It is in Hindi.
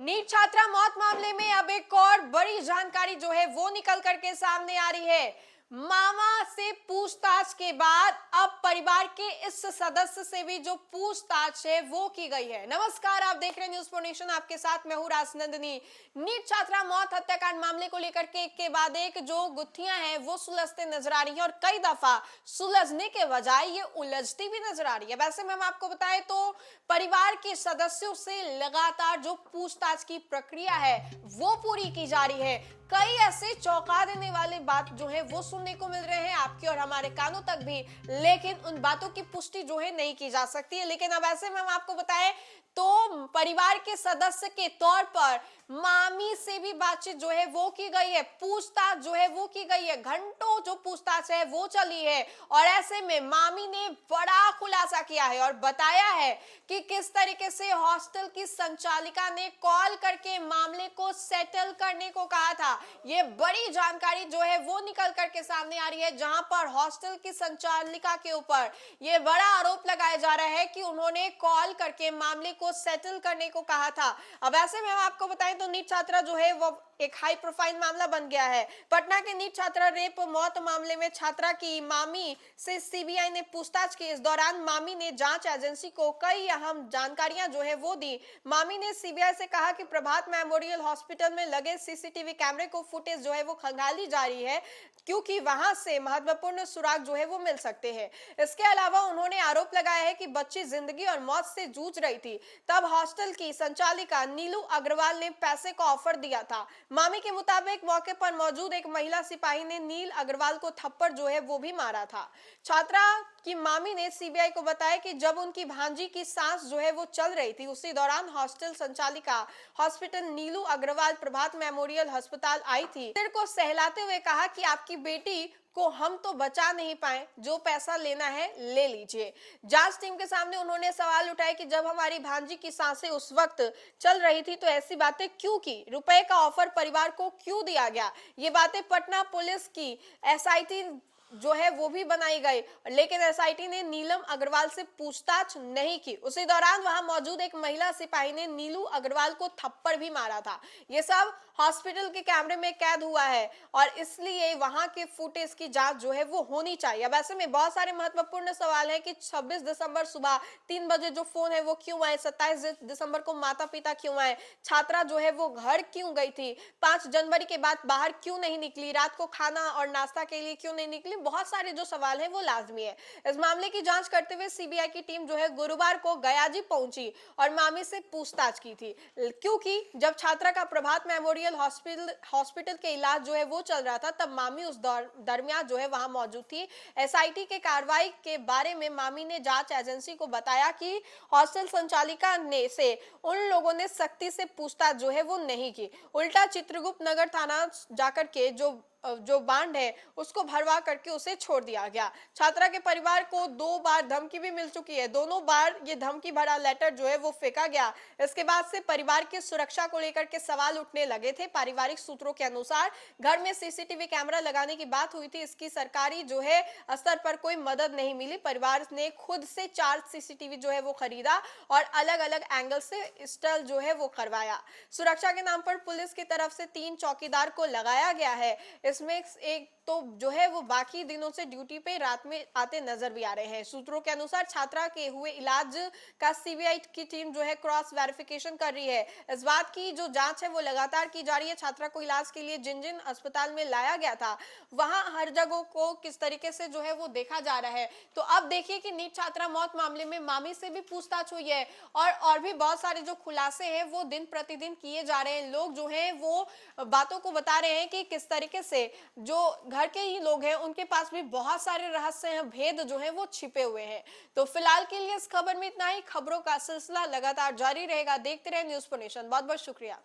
नीट छात्रा मौत मामले में अब एक और बड़ी जानकारी जो है वो निकल करके सामने आ रही है। मामा से पूछताछ के बाद अब परिवार के इस सदस्य से भी जो पूछताछ है वो की गई है। नमस्कार, आप देख रहे हैं न्यूज़ 4 नेशन, आपके साथ मैं हूं राजनंदिनी। नीट छात्रा मौत हत्याकांड मामले को लेकर के एक के बाद एक जो गुत्थियां हैं वो सुलझते नजर आ रही है और कई दफा सुलझने के बजाय ये उलझती भी नजर आ रही है। वैसे में हम आपको बताएं तो परिवार के सदस्यों से लगातार जो पूछताछ की प्रक्रिया है वो पूरी की जा रही है। कई ऐसे चौंका देने वाले बात जो है वो सुनने को मिल रहे हैं आपके और हमारे कानों तक भी, लेकिन उन बातों की पुष्टि जो है नहीं की जा सकती है। लेकिन अब ऐसे में हम आपको बताएं तो परिवार के सदस्य के तौर पर मामी से भी बातचीत जो है वो की गई है, पूछताछ जो है वो की गई है, घंटों जो पूछताछ है वो चली है। और ऐसे में मामी ने बड़ा खुलासा किया है और बताया है कि किस तरीके से हॉस्टल की संचालिका ने कॉल करके मामले को सेटल करने को कहा था। ये बड़ी जानकारी जो है वो निकल करके सामने आ रही है, जहां पर हॉस्टल की संचालिका के ऊपर ये बड़ा आरोप लगाया जा रहा है कि उन्होंने कॉल करके मामले को सेटल करने को कहा था। अब ऐसे में हम आपको बताएं तो नीट छात्रा जो है वो एक हाई प्रोफाइल मामला बन गया है। पटना के नीट छात्रा रेप मौत मामले में छात्रा की मामी से सीबीआई ने पूछताछ की। इस दौरान मामी ने जांच एजेंसी को कई अहम जानकारियां जो है वो दी। मामी ने सीबीआई से कहा कि प्रभात मेमोरियल हॉस्पिटल में लगे सीसीटीवी कैमरे को फुटेज जो है वो खंगाली जा रही है, क्योंकि वहां से महत्वपूर्ण सुराग जो है वो मिल सकते हैं। इसके अलावा उन्होंने आरोप लगाया है कि बच्ची जिंदगी और मौत से जूझ रही थी, तब हॉस्टल की संचालिका नीलू अग्रवाल ने पैसे का ऑफर दिया था। मामी के मुताबिक मौके पर मौजूद एक महिला सिपाही ने नील अग्रवाल को थप्पड़ जो है वो भी मारा था। छात्रा की मामी ने सीबीआई को बताया कि जब उनकी भांजी की सांस जो है वो चल रही थी, उसी दौरान हॉस्टल संचालिका हॉस्पिटल नीलू अग्रवाल प्रभात मेमोरियल अस्पताल आई थी। सिर को सहलाते हुए कहा कि आपकी बेटी को हम तो बचा नहीं पाए, जो पैसा लेना है ले लीजिए। जांच टीम के सामने उन्होंने सवाल उठाए कि जब हमारी भांजी की सांसें उस वक्त चल रही थी तो ऐसी बातें क्यों की, रुपए का ऑफर परिवार को क्यों दिया गया। ये बातें पटना पुलिस की एसआईटी जो है वो भी बनाई गई, लेकिन एसआईटी ने नीलम अग्रवाल से पूछताछ नहीं की। उसी दौरान वहां मौजूद एक महिला सिपाही ने नीलू अग्रवाल को थप्पड़ भी मारा था। ये सब हॉस्पिटल के कैमरे में कैद हुआ है और इसलिए वहां के फुटेज की जांच जो है वो होनी चाहिए। अब ऐसे में बहुत सारे महत्वपूर्ण सवाल है कि 26 दिसंबर सुबह 3 बजे जो फोन है वो क्यों आए, 27 दिसंबर को माता पिता क्यों आए, छात्रा जो है वो घर क्यों गई थी, 5 जनवरी के बाद बाहर क्यों नहीं निकली, रात को खाना और नाश्ता के लिए क्यों नहीं निकली। बहुत सारे जो सवाल हैं वो लाजमी है। इस मामले की जांच करते हुए सीबीआई की टीम जो है गुरुवार को गयाजी पहुंची और मामी से पूछताछ की थी, क्योंकि जब छात्रा का प्रभात मेमोरियल हॉस्पिटल के इलाज जो है वो चल रहा था तब मामी उस दरमियान जो है वहां मौजूद थी। एसआईटी के कार्रवाई के बारे में मामी ने जांच एजेंसी को बताया कि हॉस्टल संचालिका ने से उन लोगों ने सख्ती से पूछताछ जो है वो नहीं की, उल्टा चित्रगुप्त नगर थाना जाकर के जो बांड है उसको भरवा करके उसे छोड़ दिया गया। छात्रा के परिवार को 2 बार धमकी भी मिल चुकी है, दोनों बार ये धमकी भरा लेटर जो है वो फेंका गया। इसके बाद से परिवार की सुरक्षा को लेकर के सवाल उठने लगे थे। पारिवारिक सूत्रों के अनुसार घर में सीसीटीवी कैमरा लगाने की बात हुई थी, इसकी सरकारी जो है स्तर पर कोई मदद नहीं मिली। परिवार ने खुद से 4 सीसीटीवी जो है वो खरीदा और अलग अलग एंगल से इंस्टॉल जो है वो करवाया। सुरक्षा के नाम पर पुलिस की तरफ से 3 चौकीदार को लगाया गया है। इसमें एक तो जो है वो बाकी दिनों से ड्यूटी पे रात में आते नजर भी आ रहे हैं। सूत्रों के अनुसार छात्रा के हुए इलाज का सीबीआई की टीम जो है क्रॉस वेरिफिकेशन कर रही है। इस बात की जो जांच है वो लगातार की जा रही है। छात्रा को इलाज के लिए जिन जिन अस्पताल में लाया गया था वहां हर जगह को किस तरीके से जो है वो देखा जा रहा है। तो अब देखिए कि नीट छात्रा मौत मामले में मामी से भी पूछताछ हुई है और भी बहुत सारे जो खुलासे हैं वो दिन प्रतिदिन किए जा रहे हैं। लोग जो है वो बातों को बता रहे हैं कि किस तरीके से जो घर के ही लोग हैं उनके पास भी बहुत सारे रहस्य हैं, भेद जो है वो छिपे हुए हैं। तो फिलहाल के लिए इस खबर में इतना ही। खबरों का सिलसिला लगातार जारी रहेगा, देखते रहे न्यूज़ 4 नेशन। बहुत बहुत शुक्रिया।